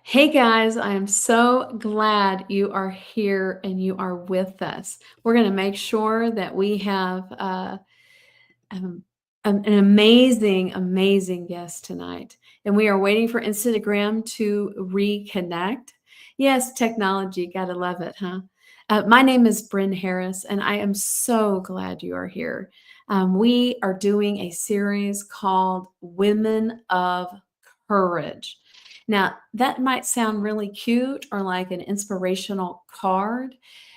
Hey guys, I am so glad you are here and you are with us. We're going to make sure that we have um, an amazing, amazing guest tonight. And we are waiting for Instagram to reconnect. Yes, technology, gotta love it, huh? My name is Bren Harris, and I am so glad you are here. We are doing a series called Women of Courage. Now, that might sound really cute or like an inspirational card.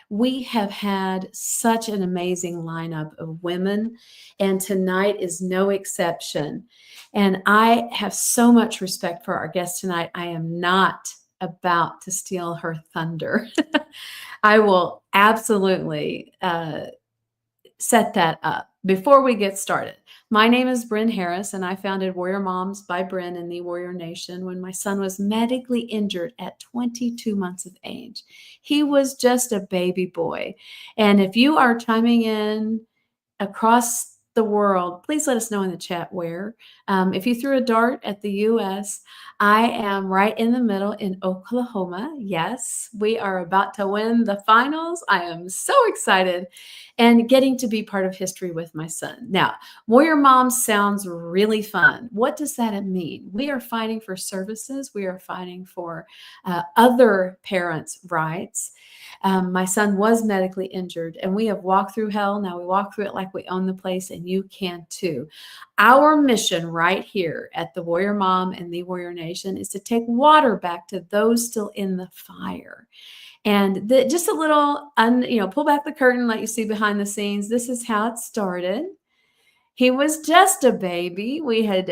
We have had such an amazing lineup of women, and tonight is no exception. And I have so much respect for our guest tonight. I am not about to steal her thunder. I will absolutely set that up. Before we get started, my name is Bren Harris, and I founded Warrior Moms by Bren in the Warrior Nation when my son was medically injured at 22 months of age. He was just a baby boy. And if you are chiming in across the world, please let us know in the chat where. If you threw a dart at the US, I am right in the middle in Oklahoma. Yes, we are about to win the finals. I am so excited and getting to be part of history with my son. Now, Warrior Mom sounds really fun. What does that mean? We are fighting for services, we are fighting for other parents' rights. My son was medically injured, and we have walked through hell. Now we walk through it like we own the place, and you can too. Our mission right here at the Warrior Mom and the Warrior Nation is to take water back to those still in the fire. And just a little, pull back the curtain, let you see behind the scenes. This is how it started. He was just a baby. We had,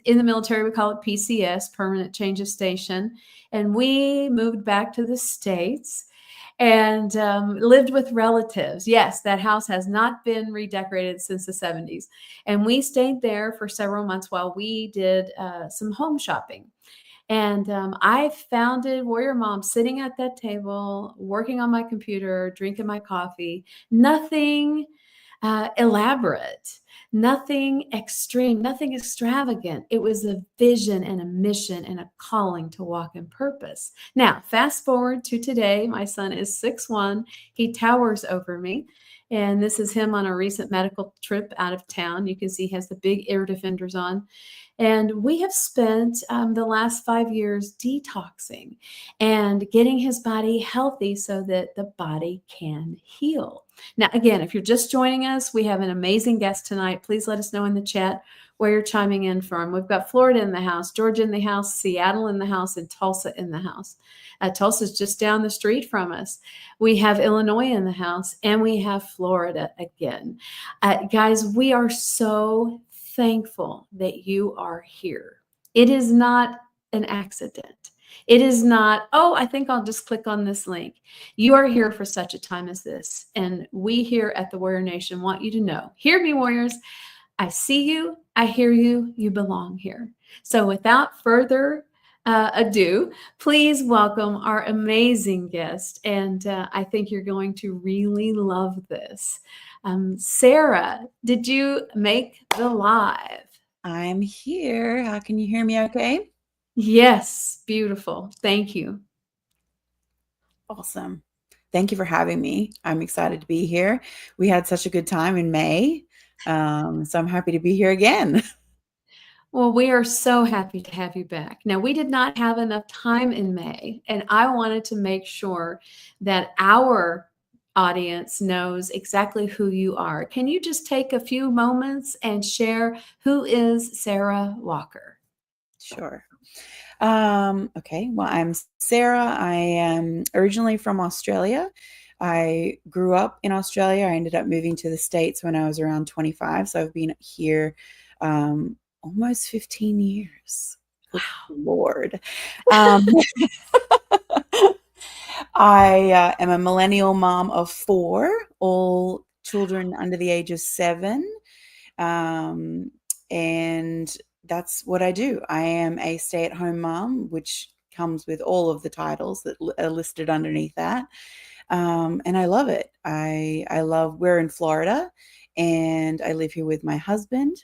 in the military, we call it PCS, Permanent Change of Station. And we moved back to the States and lived with relatives. Yes, that house has not been redecorated since the 70s. And we stayed there for several months while we did some home shopping. And I founded Warrior Mom sitting at that table, working on my computer, drinking my coffee, nothing elaborate, nothing extreme, nothing extravagant. It was a vision and a mission and a calling to walk in purpose. Now, fast forward to today. My son is 6'1". He towers over me. And this is him on a recent medical trip out of town. You can see he has the big ear defenders on. And we have spent the last 5 years detoxing and getting his body healthy so that the body can heal. Now, again, if you're just joining us, we have an amazing guest tonight. Please let us know in the chat where you're chiming in from. We've got Florida in the house, Georgia in the house, Seattle in the house, and Tulsa in the house. Tulsa's just down the street from us. We have Illinois in the house, and we have Florida again. Guys, we are so thankful that you are here. It is not an accident. It is not, oh, I think I'll just click on this link. You are here for such a time as this. And we here at the Warrior Nation want you to know, hear me, warriors. I see you. I hear you. You belong here. So without further ado, please welcome our amazing guest. And I think you're going to really love this. Sarah, did you make the live? I'm here. How can you hear me okay? Yes, beautiful. Thank you. Awesome. Thank you for having me. I'm excited to be here. We had such a good time in May. So I'm happy to be here again. Well, we are so happy to have you back. Now, we did not have enough time in May, and I wanted to make sure that our audience knows exactly who you are. Can you just take a few moments and share who is Sarah Walker? Sure. Okay. Well, I'm Sarah. I am originally from Australia. I grew up in Australia. I ended up moving to the States when I was around 25. So I've been here almost 15 years. Wow. Lord. I am a millennial mom of 4, all children under the age of 7. And that's what I do. I am a stay-at-home mom, which comes with all of the titles that are listed underneath that. And I love it. We're in Florida, and I live here with my husband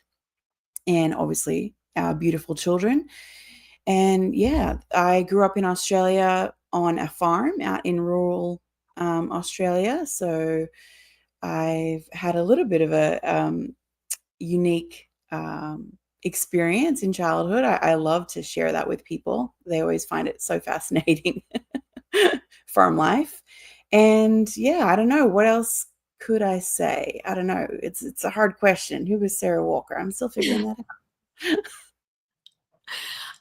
and obviously our beautiful children. And yeah, I grew up in Australia on a farm out in rural Australia. So I've had a little bit of a unique experience in childhood. I love to share that with people. They always find it so fascinating, farm life. And yeah, I don't know what else could I say. I don't know. It's a hard question. Who was Sarah Walker? I'm still figuring that out.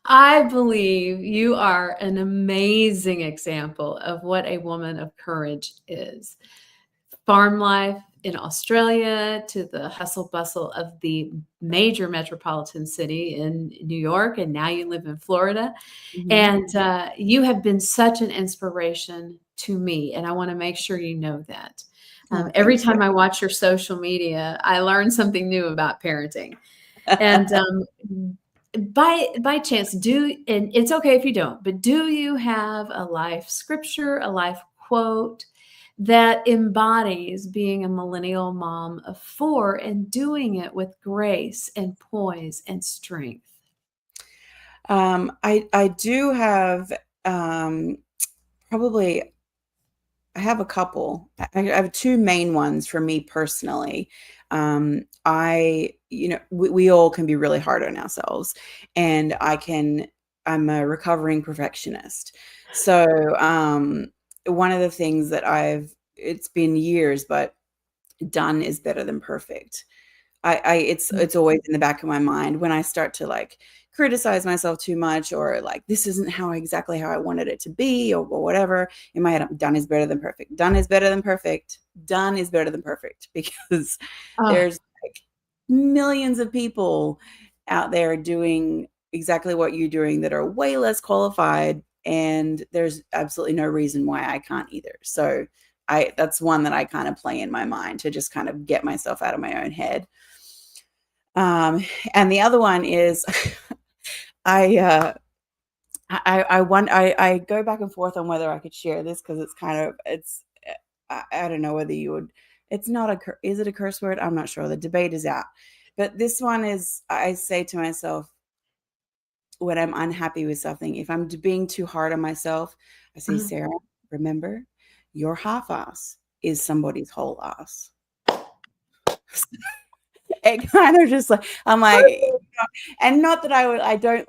I believe you are an amazing example of what a woman of courage is. Farm life in Australia to the hustle bustle of the major metropolitan city in New York, and now you live in Florida. Mhm. And you have been such an inspiration to me, and I want to make sure you know that. Oh, Every thank you. time I watch your social media, I learn something new about parenting. And by chance, and it's okay if you don't, but do you have a life scripture, a life quote that embodies being a millennial mom of four and doing it with grace and poise and strength? I do have probably I have a couple. I have two main ones for me personally. We all can be really hard on ourselves, and I'm a recovering perfectionist. So, one of the things that it's been years, but done is better than perfect. It's always in the back of my mind when I start to like criticize myself too much, or like this isn't exactly how I wanted it to be, or whatever. In my head, done is better than perfect. Done is better than perfect. Done is better than perfect because Oh, there's like millions of people out there doing exactly what you're doing that are way less qualified, and there's absolutely no reason why I can't either. So I that's one that I kind of play in my mind to just kind of get myself out of my own head. And the other one is I I go back and forth on whether I could share this because I don't know whether you would. It's not is it a curse word? I'm not sure. The debate is out. But this one is, I say to myself when I'm unhappy with something, if I'm being too hard on myself, I say, uh-huh. Sarah, remember, your half ass is somebody's whole ass. It kind of just like, I'm like, and not that I don't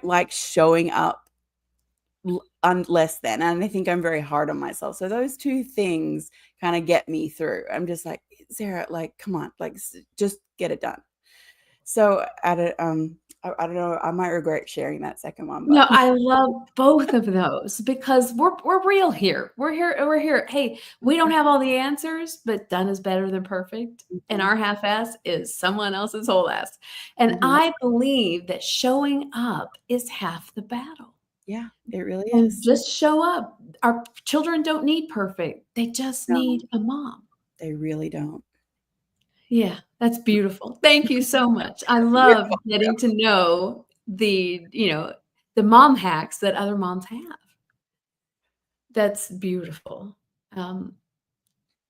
like showing up less than, and I think I'm very hard on myself. So those two things kind of get me through. I'm just like, Sarah, like, come on, like, just get it done. So I don't know. I might regret sharing that second one, No, but I love both of those because we're real here. We're here. Hey, we don't have all the answers, but done is better than perfect. And Mhm, our half ass is someone else's whole ass. And mhm. I believe that showing up is half the battle. Yeah, it really And is. just show up. Our children don't need perfect. They just No, need a mom. they really don't. Yeah, that's beautiful. Thank you so much. I You're love getting to know the mom hacks that other moms have. That's beautiful. Um,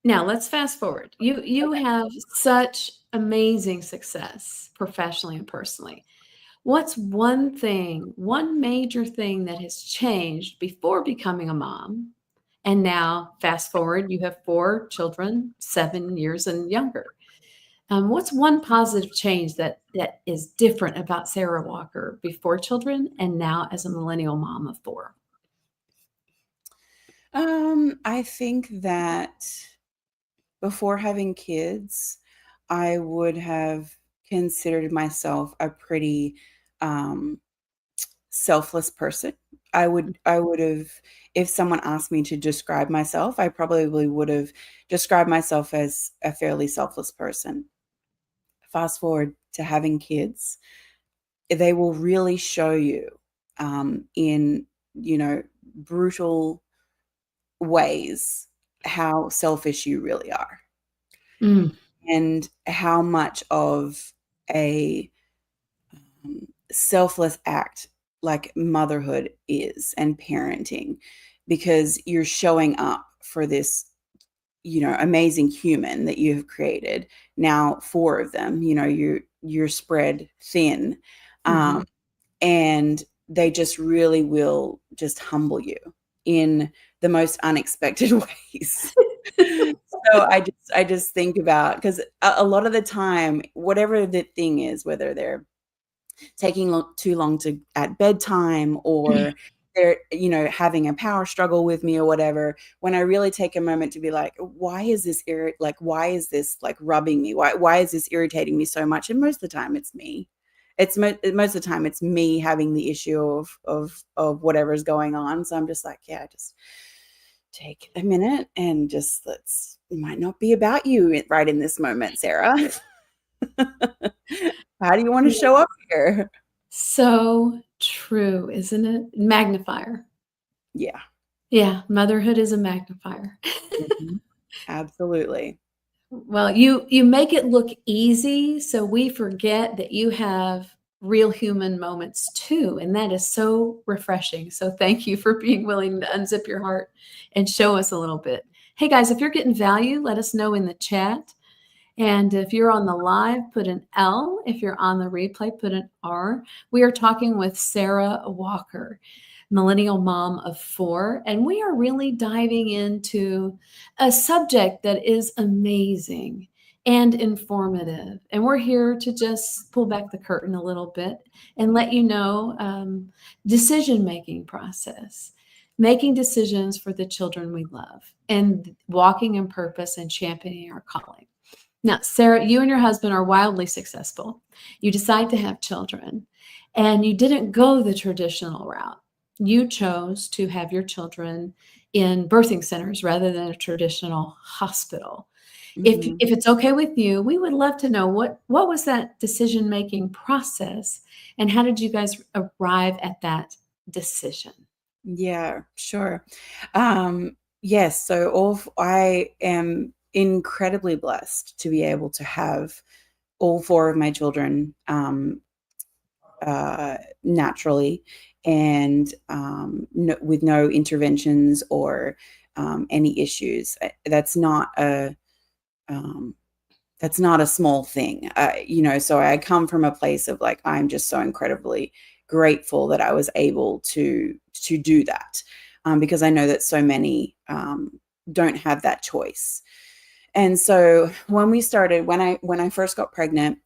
Now let's fast forward. You okay. have such amazing success professionally and personally. What's one major thing that has changed before becoming a mom? And now fast forward, you have four children, 7 years and younger. What's one positive change that is different about Sarah Walker before children and now as a millennial mom of four? I think that before having kids, I would have considered myself a pretty um, selfless person. I would have, if someone asked me to describe myself, I probably would have described myself as a fairly selfless person. Fast forward to having kids, they will really show you in brutal ways how selfish you really are, Mm, and how much of a selfless act like motherhood is and parenting, because you're showing up for this amazing human that you have created. Now four of them, you're spread thin, mhm. and they just really will just humble you in the most unexpected ways. So I just think about, because a lot of the time, whatever the thing is, whether they're taking too long to at bedtime, or they're having a power struggle with me or whatever, when I really take a moment to be like, why is this why is this like rubbing me, why is this irritating me so much? And most of the time it's me. Most of the time it's me having the issue of whatever's going on. So I'm just like, yeah, just take a minute and just it might not be about you right in this moment, Sarah. How do you want to show up here? So true, isn't it? Magnifier. Yeah. Yeah, motherhood is a magnifier. Mhm. Absolutely. Well, you make it look easy, so we forget that you have real human moments too, and that is so refreshing. So thank you for being willing to unzip your heart and show us a little bit. Hey guys, if you're getting value, let us know in the chat. And if you're on the live, put an L. If you're on the replay, put an R. We are talking with Sarah Walker, millennial mom of 4, and we are really diving into a subject that is amazing and informative. And we're here to just pull back the curtain a little bit and let you know decision-making process, making decisions for the children we love, and walking in purpose and championing our calling. Now, Sarah, you and your husband are wildly successful. You decide to have children, and you didn't go the traditional route. You chose to have your children in birthing centers rather than a traditional hospital. Mhm. If it's okay with you, we would love to know what was that decision-making process, and how did you guys arrive at that decision? Yeah, sure. Yes, so I am incredibly blessed to be able to have all 4 of my children naturally, and with no interventions or any issues. Um, that's not a small thing. So I come from a place of like, I'm just so incredibly grateful that I was able to do that, because I know that so many don't have that choice. And so when I first got pregnant,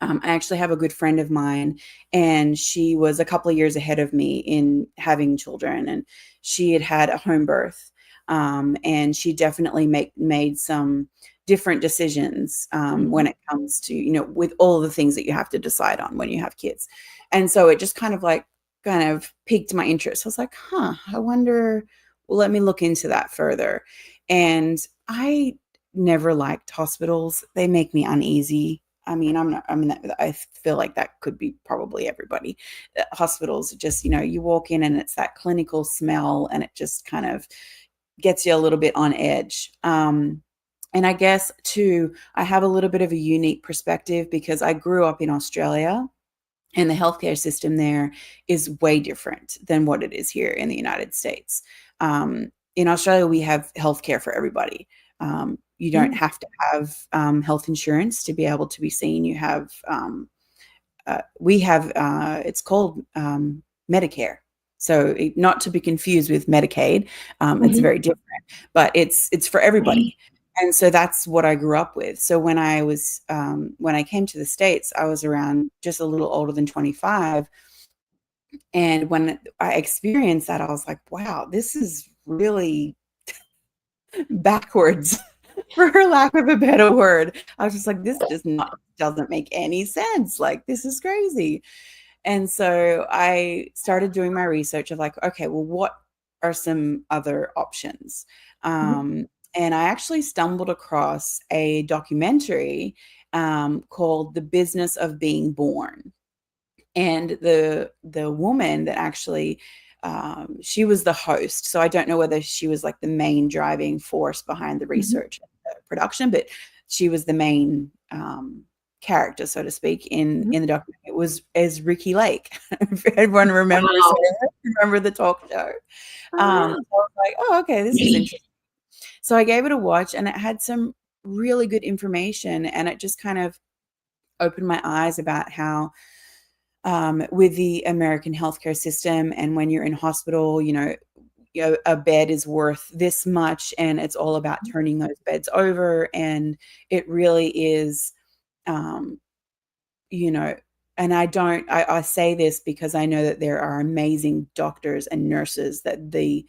I actually have a good friend of mine, and she was a couple of years ahead of me in having children, and she had had a home birth, and she definitely made some different decisions when Mhm. it comes to with all the things that you have to decide on when you have kids, and so it just kind of piqued my interest. I was like, huh, I wonder. Well, let me look into that further, and I never liked hospitals. They make me uneasy. I mean, I feel like that could be probably everybody. Hospitals, just, you walk in and it's that clinical smell, and it just kind of gets you a little bit on edge. And I guess too, I have a little bit of a unique perspective because I grew up in Australia, and the healthcare system there is way different than what it is here in the United States. In Australia, we have healthcare for everybody. You don't Mm. have to have health insurance to be able to be seen. We have, it's called Medicare. So not to be confused with Medicaid. It's Mhm. very different, but it's for everybody. And so that's what I grew up with. So when I came to the States, I was around just a little older than 25. And when I experienced that, I was like, wow, this is really backwards, for lack of a better word. I was just like, this doesn't make any sense. Like, this is crazy. And so I started doing my research of like, okay, well, what are some other options? Mhm. And I actually stumbled across a documentary called The Business of Being Born. And the woman that actually, she was the host. So I don't know whether she was like the main driving force behind the Mhm. research and the production, but she was the main character, so to speak, Mhm. in the documentary. It was as Ricky Lake. If everyone remembers Wow. her, remember the talk show. Oh, wow. So I was like, oh, okay, this is interesting. So I gave it a watch, and it had some really good information, and it just kind of opened my eyes about how with the American healthcare system. And when you're in hospital, a bed is worth this much, and it's all about turning those beds over. And it really is, um, you know, and I say this because I know that there are amazing doctors and nurses that the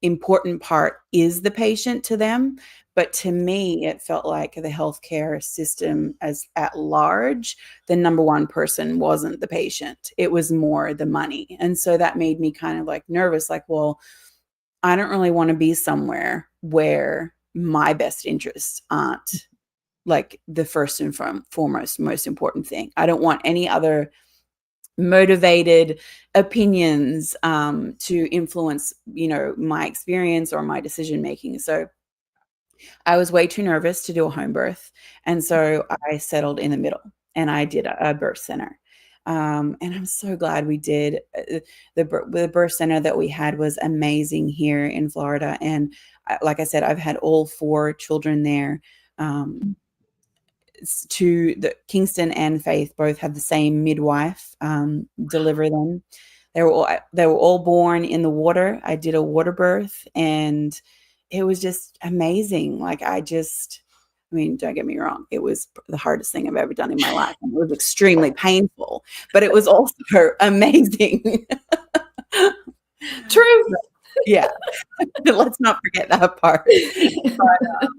important part is the patient to them. But to me, it felt like the healthcare system as at large, the number one person wasn't the patient. It was more the money. And so that made me kind of like nervous, like, well, I don't really want to be somewhere where my best interests aren't like the first and foremost most important thing. I don't want any other motivated opinions to influence, my experience or my decision making. So I was way too nervous to do a home birth, and so I settled in the middle, and I did a birth center. And I'm so glad we did. The birth center that we had was amazing here in Florida, and like I said, I've had all 4 children there. To the Kingston and Faith both had the same midwife deliver them. They were all born in the water. I did a water birth, and it was just amazing. Like I mean, don't get me wrong, it was the hardest thing I've ever done in my life. And it was extremely painful, but it was also amazing. True. Yeah. Let's not forget that part. But,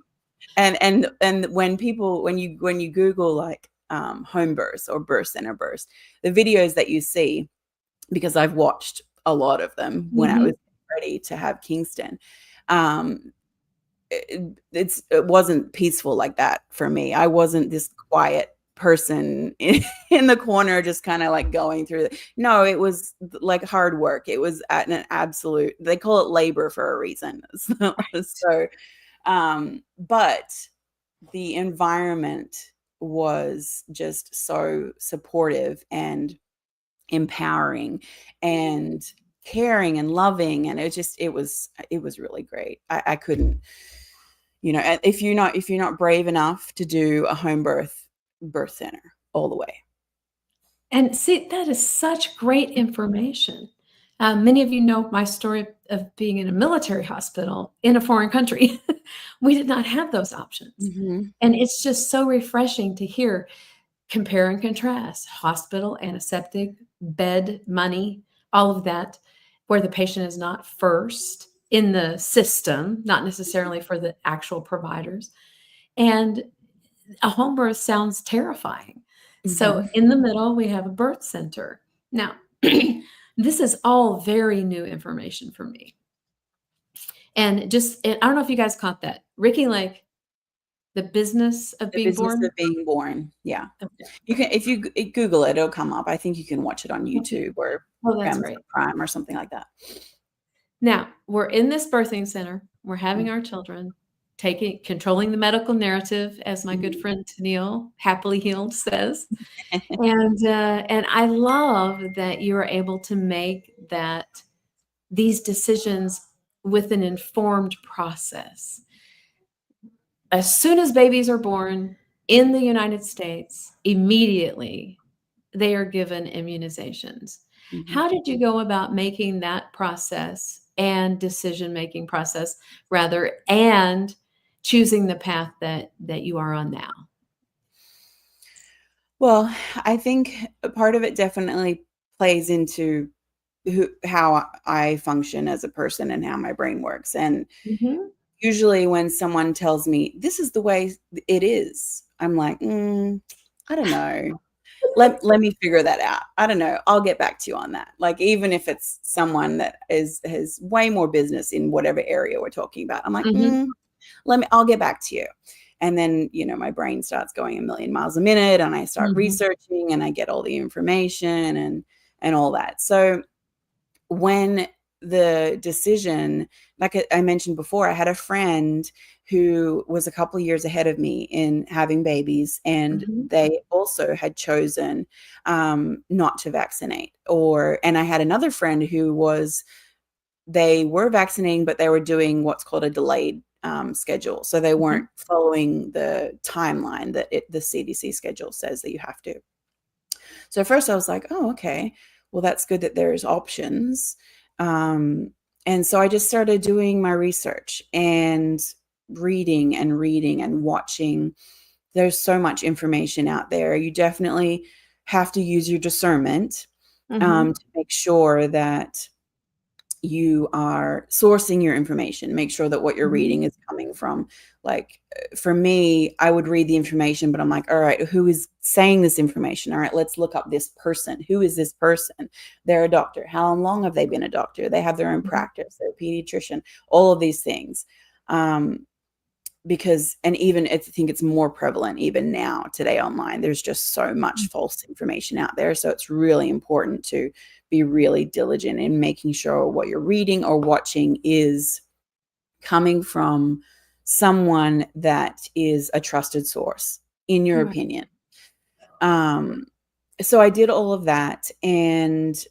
and when you Google like home births or birth center births, the videos that you see, because I've watched a lot of them when I was ready to have Kingston, it wasn't peaceful like that for me. I wasn't this quiet person in the corner just kind of like going through it. No, it was like hard work. It was at an absolute, they call it labor for a reason. So but the environment was just so supportive and empowering and caring and loving, and it was really great. I couldn't, if you're not brave enough to do a home birth center all the way. And see, that is such great information. Many of you know my story of being in a military hospital in a foreign country. We did not have those options. And it's just so refreshing to hear, compare and contrast hospital, antiseptic, bed, money, all of that, where the patient is not first in the system, not necessarily for the actual providers. And a home birth sounds terrifying. So in the middle, we have a birth center. Now, this is all very new information for me. And I don't know if you guys caught that. Ricki Lake, the business of being born. Yeah. Okay. You can, if you Google it, it'll come up. I think you can watch it on YouTube or Amazon Prime or something like that. Now, we're in this birthing center. We're having our children, controlling the medical narrative, as my good friend Tennille, happily healed, says. And I love that you are able to make these decisions with an informed process. As soon as babies are born in the United States, immediately they are given immunizations. How did you go about making that process and decision-making process rather, and choosing the path that you are on now? Well, I think a part of it definitely plays into how I function as a person and how my brain works. And usually when someone tells me this is the way it is, I'm like, I don't know. Let me figure that out. I don't know. I'll get back to you on that. Like, even if it's someone that has way more business in whatever area we're talking about, I'm like, I'll get back to you. And then, my brain starts going a million miles a minute, and I start researching, and I get all the information and all that. So when the decision, like I mentioned before, I had a friend who was a couple of years ahead of me in having babies, and they also had chosen not to vaccinate. And I had another friend they were vaccinating, but they were doing what's called a delayed schedule. So they weren't following the timeline that the CDC schedule says that you have to. So at first I was like, oh, okay, well, that's good that there's options. And so I just started doing my research and reading and watching. There's so much information out there. You definitely have to use your discernment Mhm. to make sure that you are sourcing your information. Make sure that what you're Mhm. reading is coming from, like, for me, I would read the information, but I'm like, all right, who is saying this information? All right, let's look up this person. Who is this person? They're a doctor. How long have they been a doctor? They have their own Mhm. practice. They're a pediatrician. All of these things. Because, and even I think it's more prevalent even now today online. There's just so much false information out there. So it's really important to be really diligent in making sure what you're reading or watching is coming from someone that is a trusted source, in your Right. opinion. Um, so I did all of that, and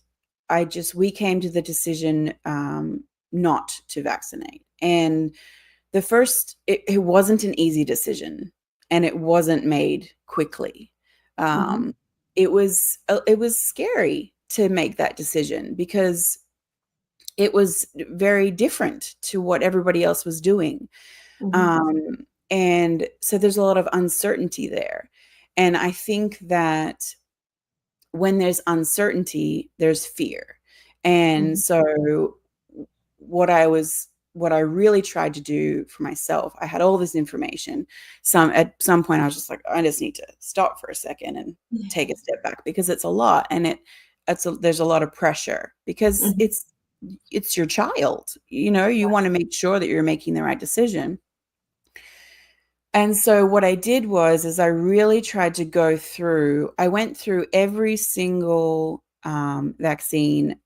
we came to the decision not to vaccinate. And it wasn't an easy decision, and it wasn't made quickly. Mhm. Um, it was scary to make that decision because it was very different to what everybody else was doing. Mhm. And so there's a lot of uncertainty there. And I think that when there's uncertainty, there's fear. And Mhm. so what I really tried to do for myself, I had all this information. At some point I was just like, I just need to stop for a second and Yeah. take a step back, because it's a lot, and there's a lot of pressure, because Mhm. it's your child. You want to make sure that you're making the right decision. And so what I did is I really tried to I went through every single vaccine,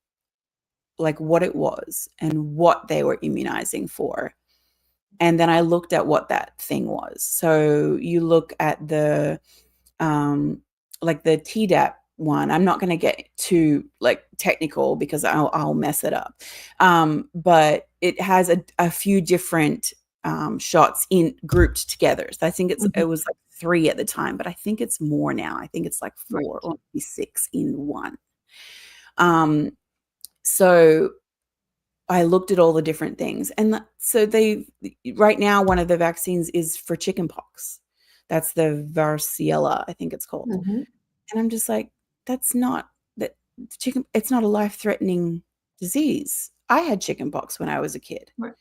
like what it was and what they were immunizing for. And then I looked at what that thing was. So you look at um, the Tdap one. I'm not going to get too like technical because I'll mess it up. But it has a few different shots in grouped together. So I think Mhm. it was like 3 at the time, but I think it's more now. I think it's like Right. 4 or maybe 6 in one. Um, so I looked at all the different things, and so right now one of the vaccines is for chickenpox. That's the varicella, I think it's called. Mhm. And I'm just like, that's not that chicken. It's not a life-threatening disease. I had chickenpox when I was a kid. Right.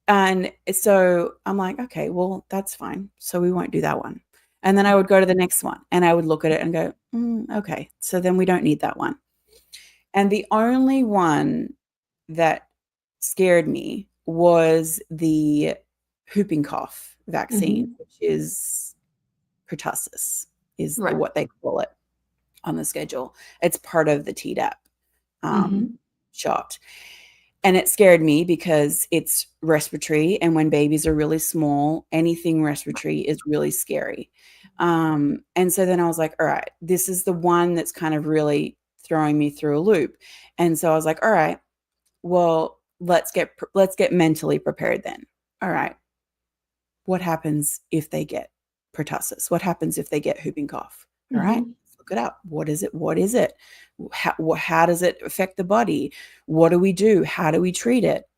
And so I'm like, okay, well, that's fine. So we won't do that one. And then I would go to the next one and I would look at it and go, okay, so then we don't need that one. And the only one that scared me was the whooping cough vaccine, Mhm. which is pertussis, is Right. what they call it on the schedule. It's part of the Tdap Mhm. shot. And it scared me because it's respiratory. And when babies are really small, anything respiratory is really scary. And so then I was like, all right, this is the one that's kind of really throwing me through a loop. And so I was like, all right, well, let's get mentally prepared then. All right, what happens if they get pertussis? What happens if they get whooping cough? All right, Mhm. let's look it up. What is it? What is it? How does it affect the body? What do we do? How do we treat it?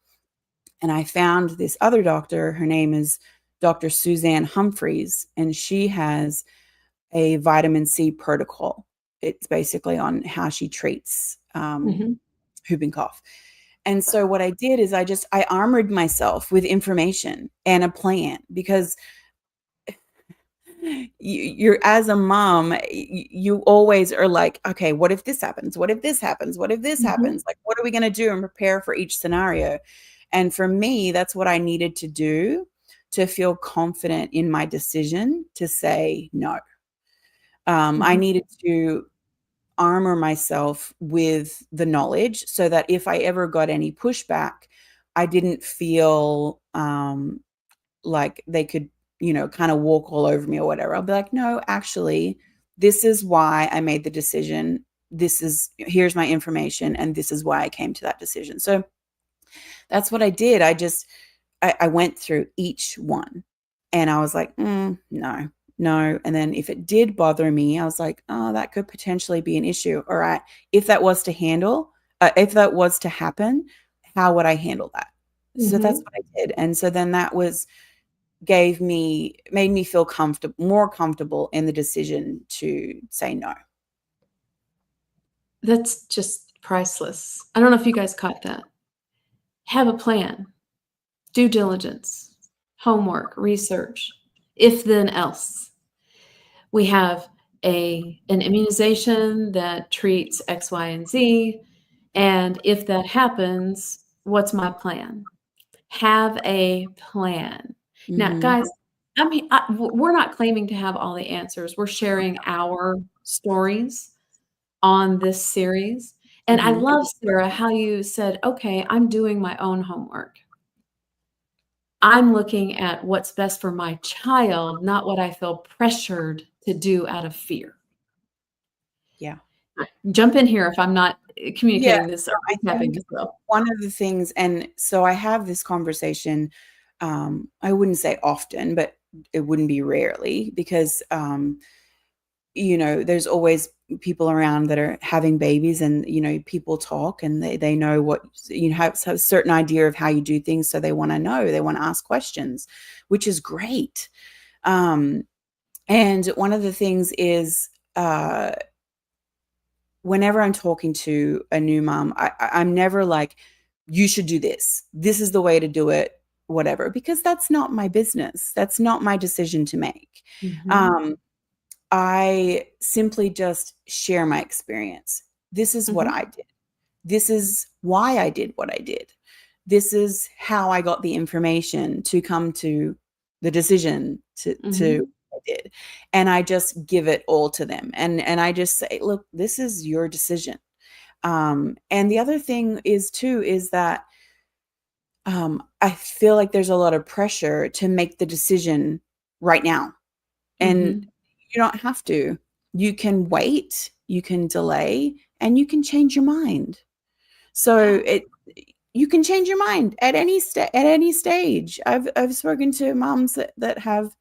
And I found this other doctor. Her name is Dr. Suzanne Humphreys, and she has a vitamin C protocol. It's basically on how she treats Mhm. whooping cough. And so what I did is I armored myself with information and a plan, because you're, as a mom, you always are like, okay, what if this happens? What if this happens? What if this Mhm. happens? Like, what are we going to do, and prepare for each scenario? And for me, that's what I needed to do to feel confident in my decision to say no. I Mhm. needed to armor myself with the knowledge so that if I ever got any pushback, I didn't feel like they could, kind of walk all over me or whatever. I'll be like, no, actually, this is why I made the decision. Here's my information, and this is why I came to that decision. So that's what I did. I went through each one, and I was like, no, no. And then if it did bother me, I was like, oh, that could potentially be an issue. All right. If that was to if that was to happen, how would I handle that? So that's Hmm. what I did. And so then that was made me feel more comfortable in the decision to say no. That's just priceless. I don't know if you guys caught that. Have a plan, due diligence, homework, research, if then else. We have an immunization that treats X, Y, and Z. And if that happens, what's my plan? Have a plan. Now, Hmm. guys, we're not claiming to have all the answers. We're sharing our stories on this series. And I Hmm. love, Sarah, how you said, okay, I'm doing my own homework. I'm looking at what's best for my child, not what I feel pressured to do out of fear. Yeah. Jump in here if I'm not Yeah. communicating this or I recapping think this well. one of the things, and so I have this conversation, I wouldn't say often, but it wouldn't be rarely because, there's always people around that are having babies and, people talk and they know what, have a certain idea of how you do things. So they want to know, they want to ask questions, which is great. Um, and one of the things is, whenever I'm talking to a new mom, I'm never like, you should do this. This is the way to do it, whatever, because that's not my business. That's not my decision to make. Mhm, Um, I simply just share my experience. This is what mhm, I did. This is why I did what I did. This is how I got the information to come to the decision to mhm, what I did. And I just give it all to them. And I just say, look, this is your decision. And the other thing is too, is that I feel like there's a lot of pressure to make the decision right now. And mhm. you don't have to. You can wait, you can delay, and you can change your mind. So Yeah. you can change your mind at any stage. I've spoken to moms that have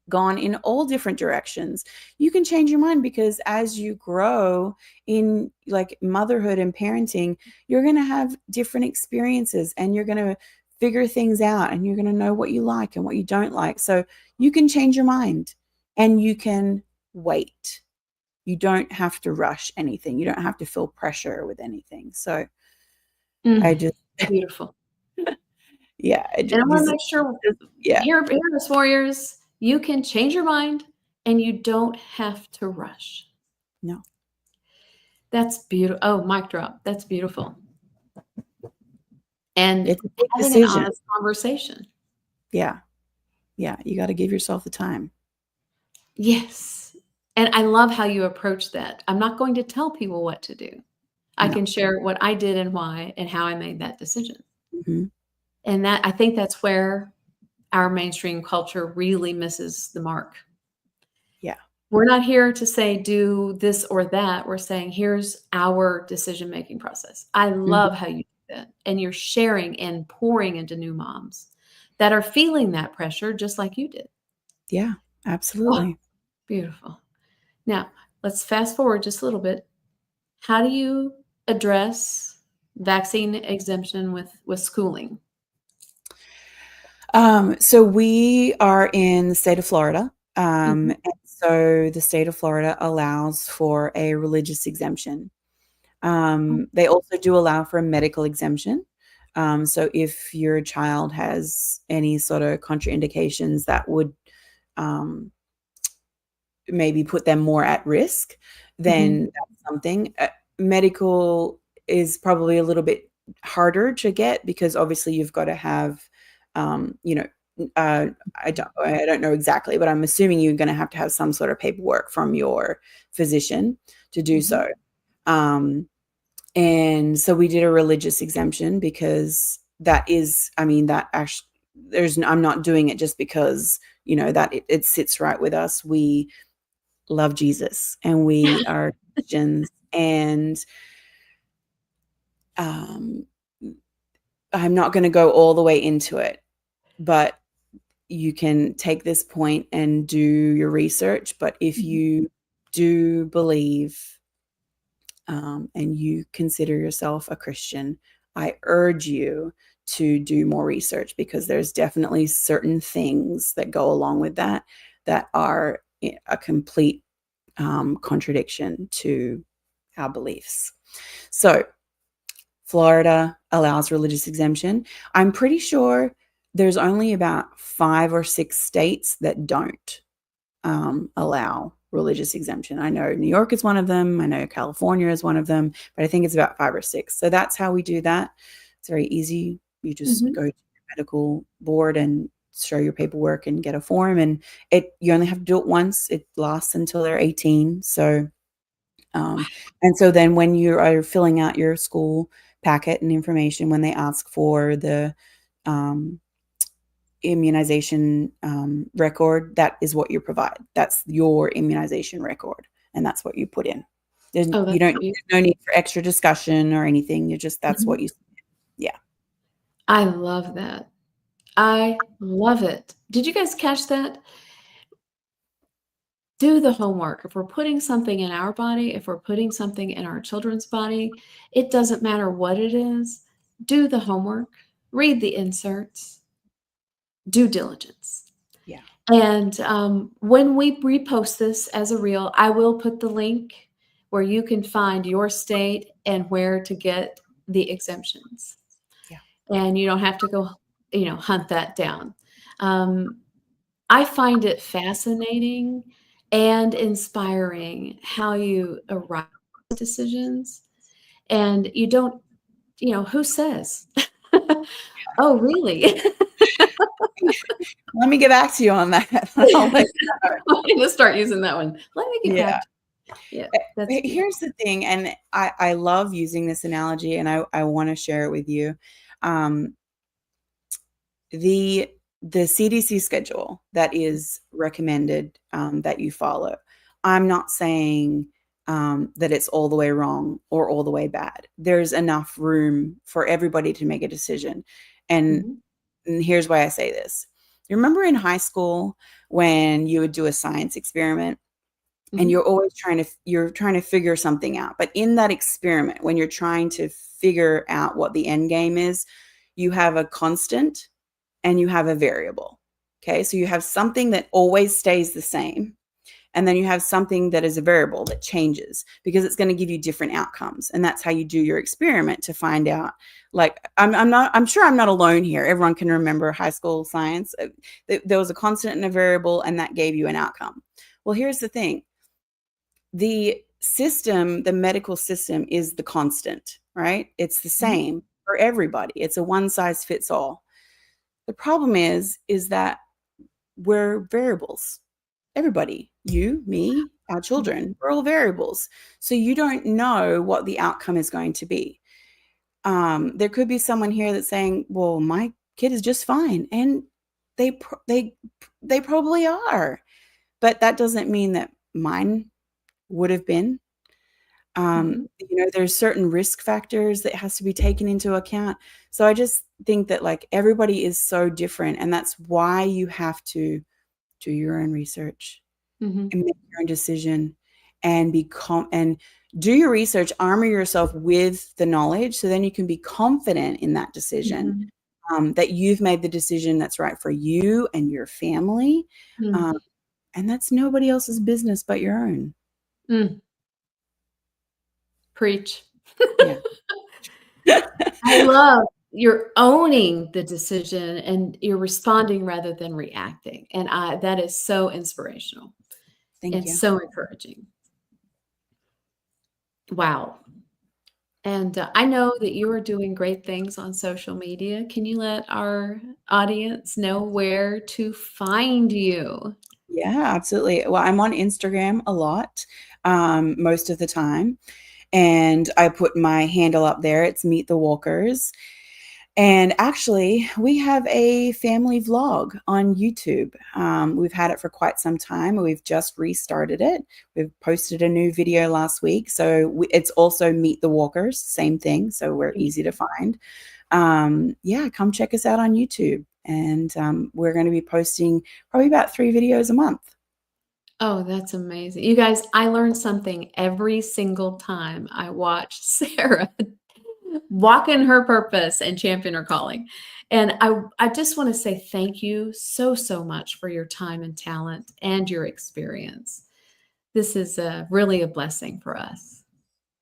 gone in all different directions. You can change your mind because as you grow in like motherhood and parenting, you're going to have different experiences and you're going to figure things out and you're going to know what you like and what you don't like. So you can change your mind and you can wait. You don't have to rush anything. You don't have to feel pressure with anything. So I Mm, just, beautiful. yeah, And I wanna make sure yeah, here, Miss Warriors, you can change your mind and you don't have to rush. no, That's beautiful. Oh, mic drop. That's beautiful. And it's a big having an decision. honest conversation. Yeah. Yeah. You got to give yourself the time. Yes. And I love how you approach that. I'm not going to tell people what to do. I No. can share what I did and why and how I made that decision. Mhm. And that I think that's where our mainstream culture really misses the mark. Yeah. We're not here to say do this or that. We're saying here's our decision making process. I Mhm. love how you do that. And you're sharing and pouring into new moms that are feeling that pressure just like you did. Yeah, Oh, absolutely. beautiful. Now, let's fast forward just a little bit. How do you address vaccine exemption with schooling? So we are in the state of Florida. Mhm, And so the state of Florida allows for a religious exemption. They also do allow for a medical exemption. So if your child has any sort of contraindications that would um, maybe put them more at risk, then mhm, that's something. Medical is probably a little bit harder to get because obviously you've got to have, um, you know, I don't know exactly, but I'm assuming you're going to have some sort of paperwork from your physician to do mhm. so. Um, and so we did a religious exemption because that is, I mean, that actually, I'm not doing it just because, that it sits right with us. We love Jesus and we are Christians. And um, I'm not going to go all the way into it, but you can take this point and do your research. But if Mhm. you do believe and you consider yourself a Christian, I urge you to do more research, because there's definitely certain things that go along with that that are a complete contradiction to our beliefs. So, Florida allows religious exemption. I'm pretty sure there's only about 5 or 6 states that don't allow religious exemption. I know New York is one of them. I know California is one of them, but I think it's about 5 or 6. So that's how we do that. It's very easy. You just Mhm. go to your medical board and show your paperwork and get a form, and you only have to do it once. It lasts until they're 18. So and so then when you are filling out your school packet and information, when they ask for the um, immunization record, that is what you provide. That's your immunization record, and that's what you put in. Oh, You that's don't. beautiful. There's no need for extra discussion or anything. You just that's Mhm. what you. Yeah. I love that. I love it. Did you guys catch that? Do the homework. If we're putting something in our body, if we're putting something in our children's body, it doesn't matter what it is. Do the homework, read the inserts, due diligence. Yeah. And when we repost this as a reel, I will put the link where you can find your state and where to get the exemptions. Yeah. And you don't have to go, hunt that down. Um, I find it fascinating and inspiring how you arrive at decisions, and you don't, who says? Oh, really? Let me get back to you on that. I'll let you know. I'm gonna start using that one. Let me get Yeah. back. Yeah, that's Here's beautiful. the thing, and I love using this analogy, and I want to share it with you. Um, the the CDC schedule that is recommended that you follow. I'm not saying that it's all the way wrong or all the way bad. There's enough room for everybody to make a decision, and, Mhm, and here's why I say this. You remember in high school when you would do a science experiment, and mhm, you're trying to figure something out, but in that experiment, when you're trying to figure out what the end game is, you have a constant and you have a variable. Okay, so you have something that always stays the same, and then you have something that is a variable that changes, because it's going to give you different outcomes. And that's how you do your experiment to find out. Like, I'm sure I'm not alone here. Everyone can remember high school science. There was a constant and a variable, and that gave you an outcome. Well, here's the thing. The medical system is the constant, right? It's the mhm, same for everybody. It's a one size fits all. The problem is that we're variables. Everybody, you, me, our mhm, children, we're all variables. So you don't know what the outcome is going to be. There could be someone here that's saying, "Well, my kid is just fine," and they probably are, but that doesn't mean that mine would have been. mhm, There's certain risk factors that has to be taken into account. So I just think that, like, everybody is so different, and that's why you have to do your own research mhm, and make your own decision, and and do your research, armor yourself with the knowledge, so then you can be confident in that decision, mhm, that you've made the decision that's right for you and your family, mm, um, and that's nobody else's business but your own. mm. Preach. Yeah. I love you're owning the decision and you're responding rather than reacting, and that is so inspirational Thank and you. so encouraging. Wow. And, I know that you are doing great things on social media. Can you let our audience know where to find you? Yeah, absolutely. Well, I'm on Instagram a lot, most of the time, and I put my handle up there. It's Meet the Walkers. And actually, we have a family vlog on YouTube. We've had it for quite some time. We've just restarted it. We've posted a new video last week. So it's also Meet the Walkers, same thing. So we're easy to find. Yeah, come check us out on YouTube. And we're going to be posting probably about 3 videos a month. Oh, that's amazing. You guys, I learn something every single time I watch Sarah walk in her purpose and champion her calling. And I just want to say thank you so, so much for your time and talent and your experience. This is really a blessing for us.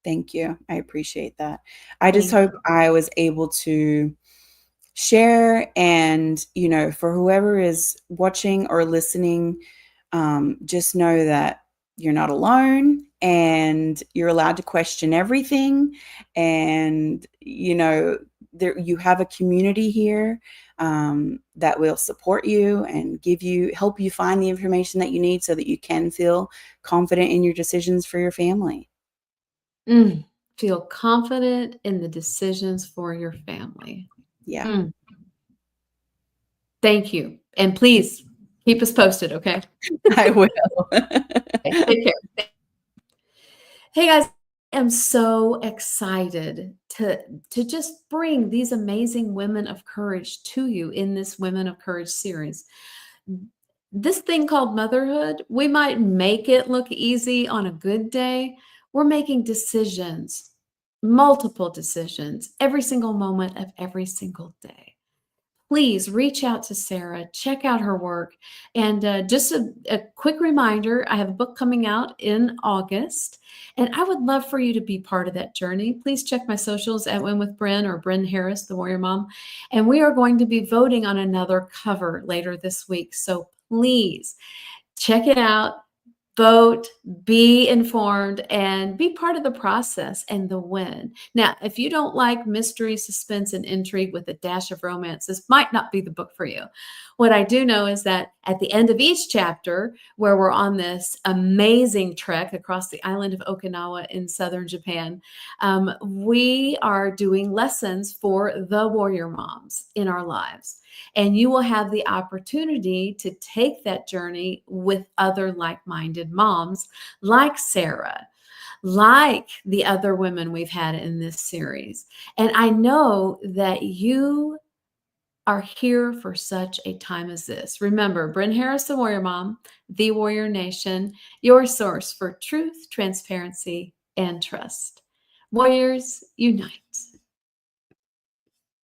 Thank you. I appreciate that. I just Thank hope I was able to share, and for whoever is watching or listening, just know that you're not alone, and you're allowed to question everything, and there you have a community here that will support you and help you find the information that you need so that you can feel confident in your decisions for your family. Mm. Feel confident in the decisions for your family. Yeah. Mm. Thank you. And please keep us posted, okay? I will. Okay, take care. Hey guys, I am so excited to just bring these amazing women of courage to you in this Women of Courage series. This thing called motherhood, we might make it look easy on a good day. We're making decisions, multiple decisions, every single moment of every single day. Please reach out to Sarah, check out her work. And just a quick reminder, I have a book coming out in August, and I would love for you to be part of that journey. Please check my socials at Win with Bren or Bren Harris, the Warrior Mom. And we are going to be voting on another cover later this week. So please check it out, vote, be informed, and be part of the process and the win. Now, if you don't like mystery, suspense, and intrigue with a dash of romance, this might not be the book for you. What I do know is that at the end of each chapter, where we're on this amazing trek across the island of Okinawa in southern Japan, we are doing lessons for the warrior moms in our lives. And you will have the opportunity to take that journey with other like minded moms like Sarah, like the other women we've had in this series. And I know that you are here for such a time as this. Remember, Bren Harris, the Warrior Mom, the Warrior Nation, your source for truth, transparency, and trust. Warriors, unite.